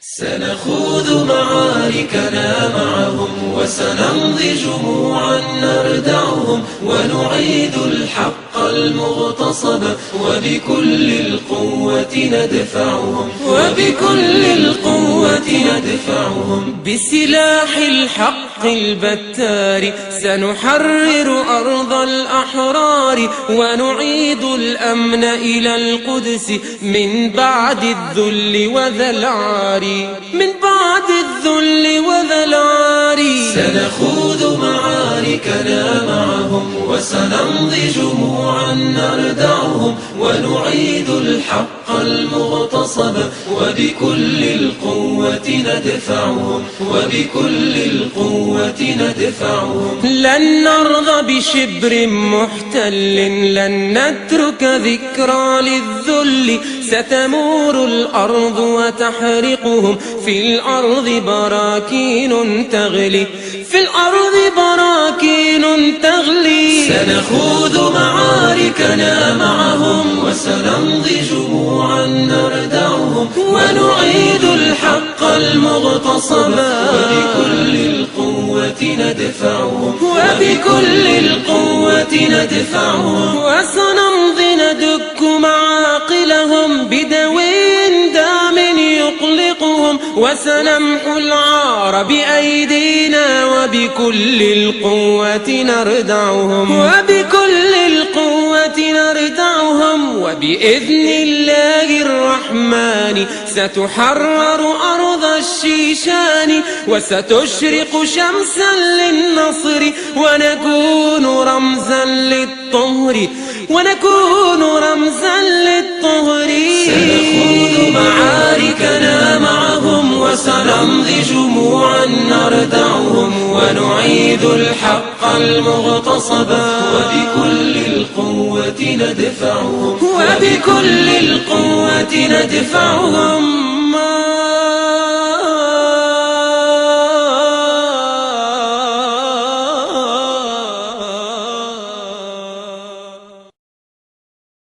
سنخوض معاركنا معهم وسنمضي جموعا نردعهم ونعيد الحق المغتصب وبكل القوة ندفعهم بسلاح الحق البتار سنحرر أرض الأحرار ونعيد الأمن إلى القدس من بعد الذل وذا العار سنخوض معاركنا معهم وسنمضي جموعا نردعهم ونعيد الحق المغتصب وبكل القوة ندفعهم لن نرضى بشبر محتل، لن نترك ذكرى للذل. ستمور الأرض وتحرقهم، في الأرض براكين تغلي سنخوض معاركنا معهم وسنمضي جموعا نردعهم ونعيد الحق المغتصب وبكل القوة ندفعهم وسنمضي ندك معاقلهم بدوي دام يقلقهم وسنمحو العار بأيدينا وبكل القوة نردعهم وبإذن الله الرحمن ستحرر أرض الشيشان وستشرق شمسا للنصر ونكون رمزا للطهر سنخوض معاركنا معهم وسنمضي جموعا نردعهم ونعيد الحق المغتصب وبكل القوة ندفعهم